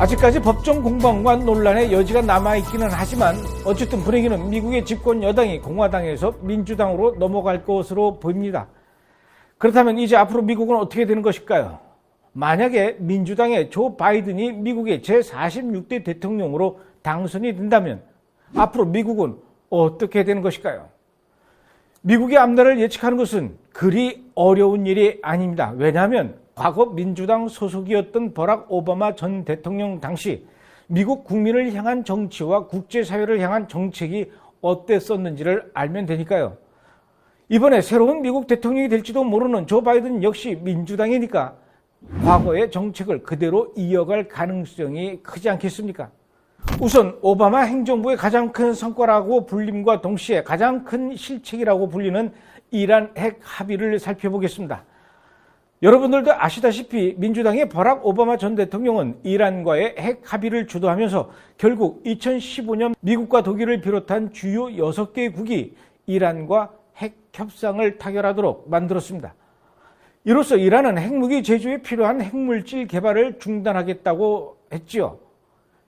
아직까지 법정 공방과 논란의 여지가 남아있기는 하지만 어쨌든 분위기는 미국의 집권 여당이 공화당에서 민주당으로 넘어갈 것으로 보입니다. 그렇다면 이제 앞으로 미국은 어떻게 되는 것일까요? 만약에 민주당의 조 바이든이 미국의 제46대 대통령으로 당선이 된다면 앞으로 미국은 어떻게 되는 것일까요? 미국의 앞날을 예측하는 것은 그리 어려운 일이 아닙니다. 왜냐하면 과거 민주당 소속이었던 버락 오바마 전 대통령 당시 미국 국민을 향한 정치와 국제사회를 향한 정책이 어땠었는지를 알면 되니까요. 이번에 새로운 미국 대통령이 될지도 모르는 조 바이든 역시 민주당이니까 과거의 정책을 그대로 이어갈 가능성이 크지 않겠습니까? 우선 오바마 행정부의 가장 큰 성과라고 불림과 동시에 가장 큰 실책이라고 불리는 이란 핵 합의를 살펴보겠습니다. 여러분들도 아시다시피 민주당의 버락 오바마 전 대통령은 이란과의 핵 합의를 주도하면서 결국 2015년 미국과 독일을 비롯한 주요 6개국이 이란과 핵 협상을 타결하도록 만들었습니다. 이로써 이란은 핵무기 제조에 필요한 핵물질 개발을 중단하겠다고 했지요.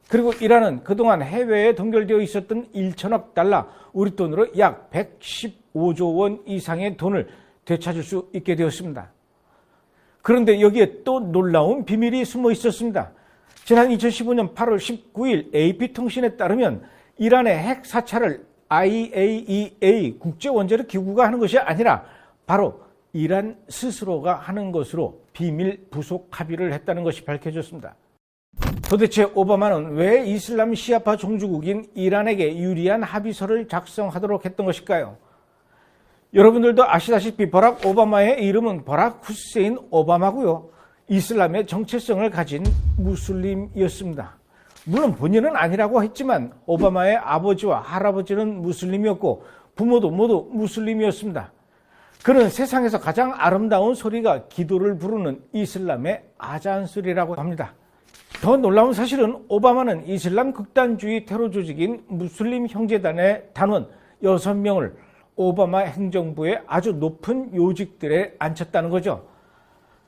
그리고 이란은 그동안 해외에 동결되어 있었던 1천억 달러, 우리 돈으로 약 115조 원 이상의 돈을 되찾을 수 있게 되었습니다. 그런데 여기에 또 놀라운 비밀이 숨어 있었습니다. 지난 2015년 8월 19일 AP통신에 따르면 이란의 핵 사찰을 IAEA 국제원자력기구가 하는 것이 아니라 바로 이란 스스로가 하는 것으로 비밀 부속 합의를 했다는 것이 밝혀졌습니다. 도대체 오바마는 왜 이슬람 시아파 종주국인 이란에게 유리한 합의서를 작성하도록 했던 것일까요? 여러분들도 아시다시피 버락 오바마의 이름은 버락 후세인 오바마고요. 이슬람의 정체성을 가진 무슬림이었습니다. 물론 본인은 아니라고 했지만 오바마의 아버지와 할아버지는 무슬림이었고 부모도 모두 무슬림이었습니다. 그는 세상에서 가장 아름다운 소리가 기도를 부르는 이슬람의 아잔 소리라고 합니다. 더 놀라운 사실은 오바마는 이슬람 극단주의 테러 조직인 무슬림 형제단의 단원 6명을 오바마 행정부의 아주 높은 요직들에 앉혔다는 거죠.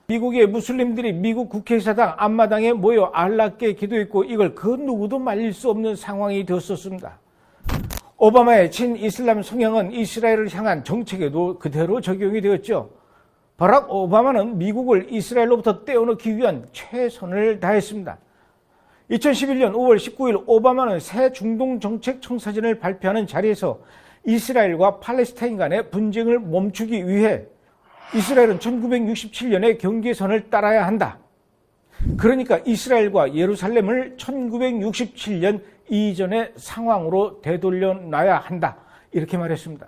미국의 무슬림들이 미국 국회의사당 앞마당에 모여 알라께 기도했고 이걸 그 누구도 말릴 수 없는 상황이 되었었습니다. 오바마의 친이슬람 성향은 이스라엘을 향한 정책에도 그대로 적용이 되었죠. 버락 오바마는 미국을 이스라엘로부터 떼어놓기 위한 최선을 다했습니다. 2011년 5월 19일 오바마는 새 중동 정책 청사진을 발표하는 자리에서 이스라엘과 팔레스타인 간의 분쟁을 멈추기 위해 이스라엘은 1967년의 경계선을 따라야 한다. 그러니까 이스라엘과 예루살렘을 1967년 이전의 상황으로 되돌려 놔야 한다. 이렇게 말했습니다.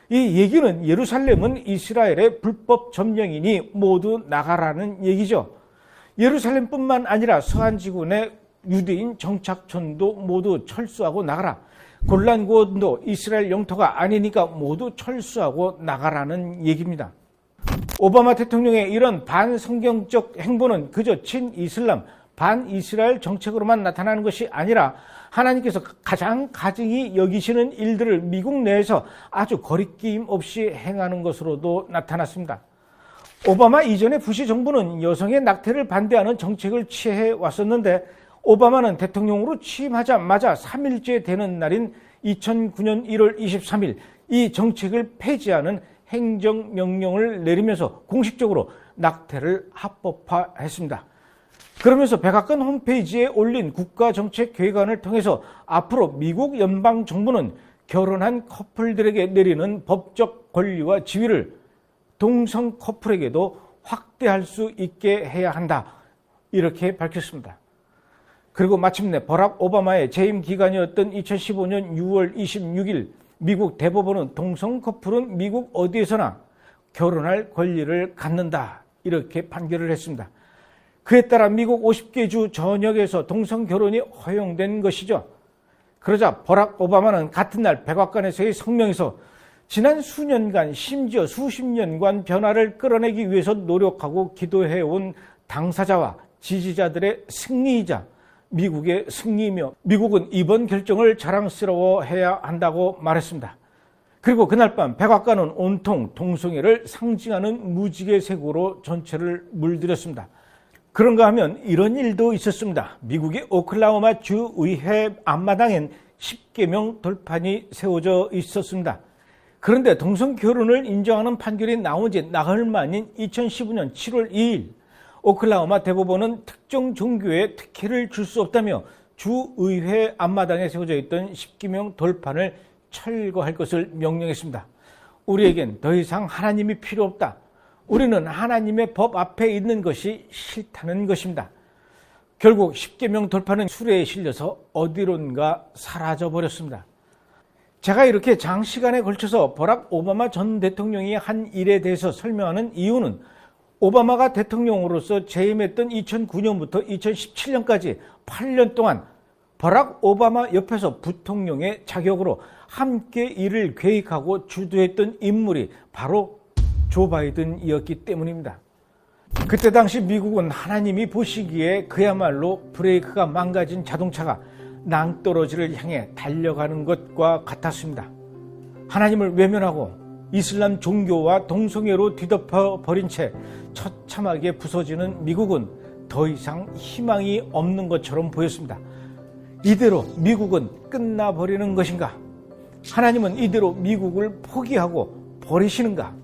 이 얘기는 예루살렘은 이스라엘의 불법 점령이니 모두 나가라는 얘기죠. 예루살렘뿐만 아니라 서한 지구의 유대인 정착촌도 모두 철수하고 나가라. 골란고원도 이스라엘 영토가 아니니까 모두 철수하고 나가라는 얘기입니다. 오바마 대통령의 이런 반성경적 행보는 그저 친이슬람, 반이스라엘 정책으로만 나타나는 것이 아니라 하나님께서 가장 가증히 여기시는 일들을 미국 내에서 아주 거리낌 없이 행하는 것으로도 나타났습니다. 오바마 이전의 부시 정부는 여성의 낙태를 반대하는 정책을 취해 왔었는데 오바마는 대통령으로 취임하자마자 3일째 되는 날인 2009년 1월 23일 이 정책을 폐지하는 행정명령을 내리면서 공식적으로 낙태를 합법화했습니다. 그러면서 백악관 홈페이지에 올린 국가정책계획안을 통해서 앞으로 미국 연방정부는 결혼한 커플들에게 내리는 법적 권리와 지위를 동성 커플에게도 확대할 수 있게 해야 한다. 이렇게 밝혔습니다. 그리고 마침내 버락 오바마의 재임 기간이었던 2015년 6월 26일 미국 대법원은 동성 커플은 미국 어디에서나 결혼할 권리를 갖는다. 이렇게 판결을 했습니다. 그에 따라 미국 50개 주 전역에서 동성 결혼이 허용된 것이죠. 그러자 버락 오바마는 같은 날 백악관에서의 성명에서 지난 수년간 심지어 수십 년간 변화를 끌어내기 위해서 노력하고 기도해온 당사자와 지지자들의 승리이자 미국의 승리이며 미국은 이번 결정을 자랑스러워해야 한다고 말했습니다. 그리고 그날 밤 백악관은 온통 동성애를 상징하는 무지개색으로 전체를 물들였습니다. 그런가 하면 이런 일도 있었습니다. 미국의 오클라호마 주의회 앞마당엔 10계명 돌판이 세워져 있었습니다. 그런데 동성 결혼을 인정하는 판결이 나온 지 나흘 만인 2015년 7월 2일 오클라호마 대법원은 특정 종교에 특혜를 줄 수 없다며 주의회 앞마당에 세워져 있던 10계명 돌판을 철거할 것을 명령했습니다. 우리에겐 더 이상 하나님이 필요 없다. 우리는 하나님의 법 앞에 있는 것이 싫다는 것입니다. 결국 10계명 돌판은 수레에 실려서 어디론가 사라져버렸습니다. 제가 이렇게 장시간에 걸쳐서 버락 오바마 전 대통령이 한 일에 대해서 설명하는 이유는 오바마가 대통령으로서 재임했던 2009년부터 2017년까지 8년 동안 버락 오바마 옆에서 부통령의 자격으로 함께 일을 계획하고 주도했던 인물이 바로 조 바이든이었기 때문입니다. 그때 당시 미국은 하나님이 보시기에 그야말로 브레이크가 망가진 자동차가 낭떠러지를 향해 달려가는 것과 같았습니다. 하나님을 외면하고 이슬람 종교와 동성애로 뒤덮어 버린 채 처참하게 부서지는 미국은 더 이상 희망이 없는 것처럼 보였습니다. 이대로 미국은 끝나버리는 것인가? 하나님은 이대로 미국을 포기하고 버리시는가?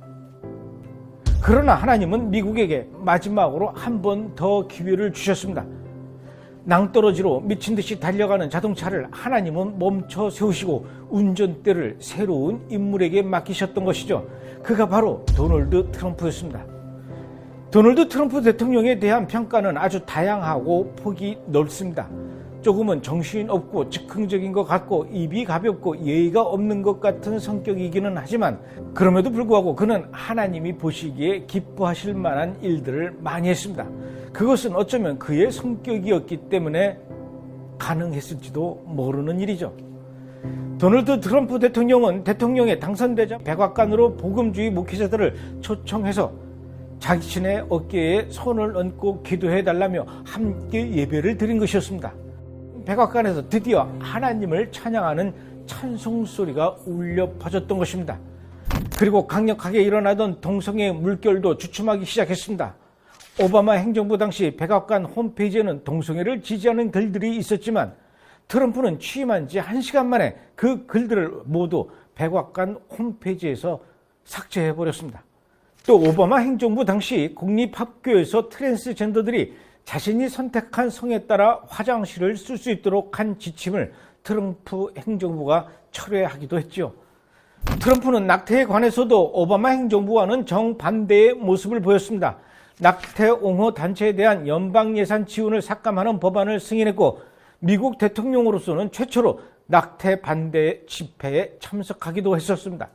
그러나 하나님은 미국에게 마지막으로 한 번 더 기회를 주셨습니다. 낭떠러지로 미친 듯이 달려가는 자동차를 하나님은 멈춰 세우시고 운전대를 새로운 인물에게 맡기셨던 것이죠. 그가 바로 도널드 트럼프였습니다. 도널드 트럼프 대통령에 대한 평가는 아주 다양하고 폭이 넓습니다. 조금은 정신없고 즉흥적인 것 같고 입이 가볍고 예의가 없는 것 같은 성격이기는 하지만 그럼에도 불구하고 그는 하나님이 보시기에 기뻐하실 만한 일들을 많이 했습니다. 그것은 어쩌면 그의 성격이었기 때문에 가능했을지도 모르는 일이죠. 도널드 트럼프 대통령은 대통령에 당선되자 백악관으로 복음주의 목회자들을 초청해서 자신의 어깨에 손을 얹고 기도해달라며 함께 예배를 드린 것이었습니다. 백악관에서 드디어 하나님을 찬양하는 찬송 소리가 울려 퍼졌던 것입니다. 그리고 강력하게 일어나던 동성애 물결도 주춤하기 시작했습니다. 오바마 행정부 당시 백악관 홈페이지에는 동성애를 지지하는 글들이 있었지만 트럼프는 취임한 지 1시간 만에 그 글들을 모두 백악관 홈페이지에서 삭제해버렸습니다. 또 오바마 행정부 당시 공립학교에서 트랜스젠더들이 자신이 선택한 성에 따라 화장실을 쓸 수 있도록 한 지침을 트럼프 행정부가 철회하기도 했죠. 트럼프는 낙태에 관해서도 오바마 행정부와는 정반대의 모습을 보였습니다. 낙태 옹호 단체에 대한 연방 예산 지원을 삭감하는 법안을 승인했고 미국 대통령으로서는 최초로 낙태 반대 집회에 참석하기도 했었습니다.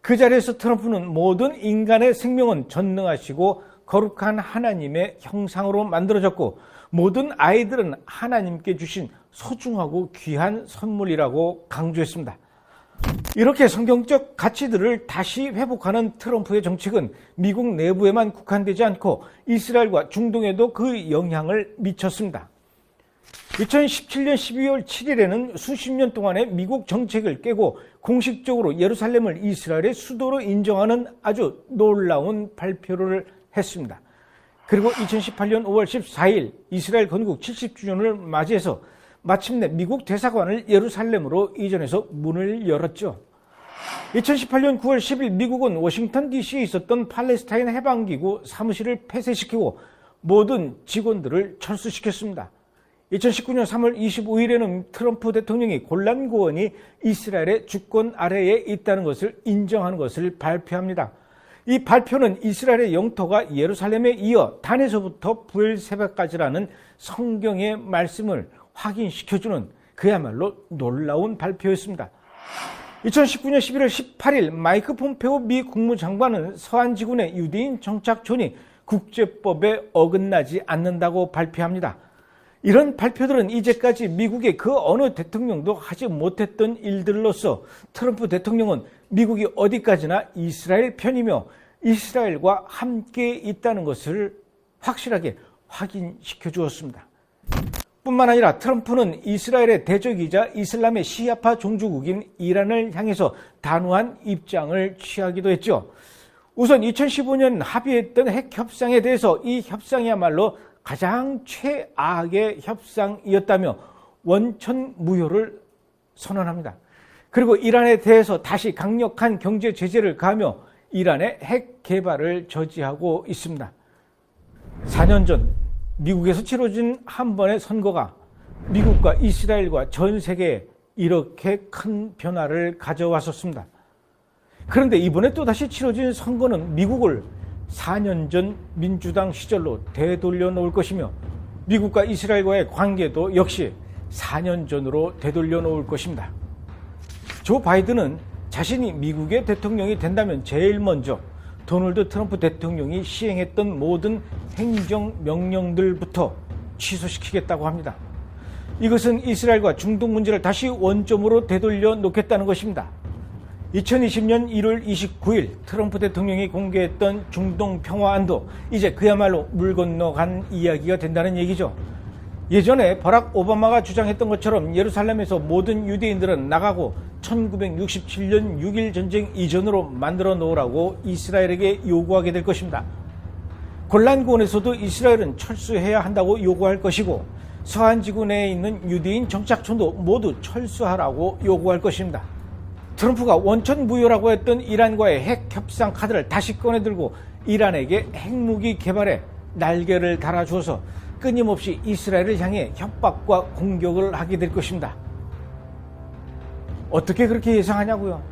그 자리에서 트럼프는 모든 인간의 생명은 전능하시고 거룩한 하나님의 형상으로 만들어졌고 모든 아이들은 하나님께 주신 소중하고 귀한 선물이라고 강조했습니다. 이렇게 성경적 가치들을 다시 회복하는 트럼프의 정책은 미국 내부에만 국한되지 않고 이스라엘과 중동에도 그 영향을 미쳤습니다. 2017년 12월 7일에는 수십 년 동안의 미국 정책을 깨고 공식적으로 예루살렘을 이스라엘의 수도로 인정하는 아주 놀라운 발표를 했습니다. 그리고 2018년 5월 14일 이스라엘 건국 70주년을 맞이해서 마침내 미국 대사관을 예루살렘으로 이전해서 문을 열었죠. 2018년 9월 10일 미국은 워싱턴 DC에 있었던 팔레스타인 해방기구 사무실을 폐쇄시키고 모든 직원들을 철수시켰습니다. 2019년 3월 25일에는 트럼프 대통령이 골란 고원이 이스라엘의 주권 아래에 있다는 것을 인정하는 것을 발표합니다. 이 발표는 이스라엘의 영토가 예루살렘에 이어 단에서부터 부엘세바까지라는 성경의 말씀을 확인시켜주는 그야말로 놀라운 발표였습니다. 2019년 11월 18일 마이크 폼페오 미 국무장관은 서한지군의 유대인 정착존이 국제법에 어긋나지 않는다고 발표합니다. 이런 발표들은 이제까지 미국의 그 어느 대통령도 하지 못했던 일들로서 트럼프 대통령은 미국이 어디까지나 이스라엘 편이며 이스라엘과 함께 있다는 것을 확실하게 확인시켜 주었습니다. 뿐만 아니라 트럼프는 이스라엘의 대적이자 이슬람의 시아파 종주국인 이란을 향해서 단호한 입장을 취하기도 했죠. 우선 2015년 합의했던 핵 협상에 대해서 이 협상이야말로 가장 최악의 협상이었다며 원천 무효를 선언합니다. 그리고 이란에 대해서 다시 강력한 경제 제재를 가하며 이란의 핵 개발을 저지하고 있습니다. 4년 전 미국에서 치러진 한 번의 선거가 미국과 이스라엘과 전 세계에 이렇게 큰 변화를 가져왔었습니다. 그런데 이번에 또다시 치러진 선거는 미국을 4년 전 민주당 시절로 되돌려 놓을 것이며 미국과 이스라엘과의 관계도 역시 4년 전으로 되돌려 놓을 것입니다. 조 바이든은 자신이 미국의 대통령이 된다면 제일 먼저 도널드 트럼프 대통령이 시행했던 모든 행정명령들부터 취소시키겠다고 합니다. 이것은 이스라엘과 중동 문제를 다시 원점으로 되돌려 놓겠다는 것입니다. 2020년 1월 29일 트럼프 대통령이 공개했던 중동 평화안도 이제 그야말로 물 건너간 이야기가 된다는 얘기죠. 예전에 버락 오바마가 주장했던 것처럼 예루살렘에서 모든 유대인들은 나가고 1967년 6.1 전쟁 이전으로 만들어 놓으라고 이스라엘에게 요구하게 될 것입니다. 골란고원에서도 이스라엘은 철수해야 한다고 요구할 것이고 서한 지구 내에 있는 유대인 정착촌도 모두 철수하라고 요구할 것입니다. 트럼프가 원천 무효라고 했던 이란과의 핵 협상 카드를 다시 꺼내들고 이란에게 핵무기 개발에 날개를 달아주어서 끊임없이 이스라엘을 향해 협박과 공격을 하게 될 것입니다. 어떻게 그렇게 예상하냐고요?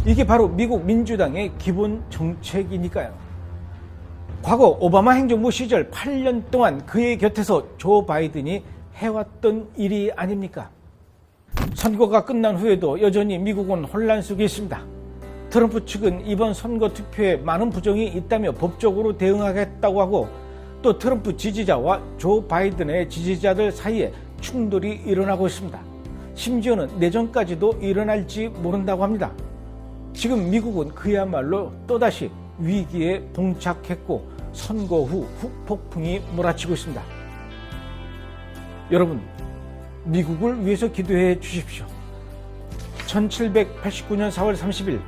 이게 바로 미국 민주당의 기본 정책이니까요. 과거 오바마 행정부 시절 8년 동안 그의 곁에서 조 바이든이 해왔던 일이 아닙니까? 선거가 끝난 후에도 여전히 미국은 혼란 속에 있습니다. 트럼프 측은 이번 선거 투표에 많은 부정이 있다며 법적으로 대응하겠다고 하고 또 트럼프 지지자와 조 바이든의 지지자들 사이에 충돌이 일어나고 있습니다. 심지어는 내전까지도 일어날지 모른다고 합니다. 지금 미국은 그야말로 또다시 위기에 봉착했고 선거 후 후폭풍이 몰아치고 있습니다. 여러분, 미국을 위해서 기도해 주십시오. 1789년 4월 30일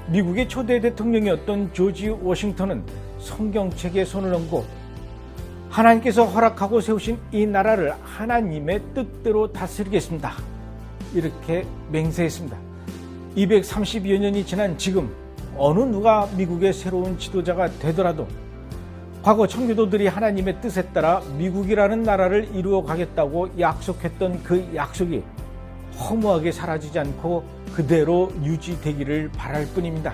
미국의 초대 대통령이었던 조지 워싱턴은 성경책에 손을 얹고 하나님께서 허락하고 세우신 이 나라를 하나님의 뜻대로 다스리겠습니다. 이렇게 맹세했습니다. 230여 년이 지난 지금 어느 누가 미국의 새로운 지도자가 되더라도 과거 청교도들이 하나님의 뜻에 따라 미국이라는 나라를 이루어 가겠다고 약속했던 그 약속이 허무하게 사라지지 않고 그대로 유지되기를 바랄 뿐입니다.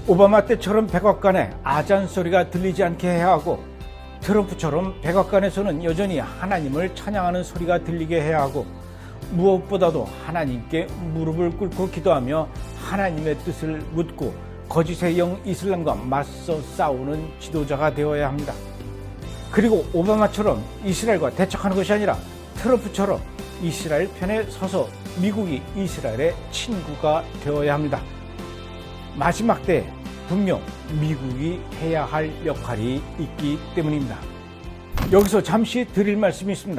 오바마 때처럼 백악관에 아잔 소리가 들리지 않게 해야 하고 트럼프처럼 백악관에서는 여전히 하나님을 찬양하는 소리가 들리게 해야 하고 무엇보다도 하나님께 무릎을 꿇고 기도하며 하나님의 뜻을 묻고 거짓의 영 이슬람과 맞서 싸우는 지도자가 되어야 합니다. 그리고 오바마처럼 이스라엘과 대척하는 것이 아니라 트럼프처럼 이스라엘 편에 서서 미국이 이스라엘의 친구가 되어야 합니다. 마지막 때에 분명 미국이 해야 할 역할이 있기 때문입니다. 여기서 잠시 드릴 말씀이 있습니다.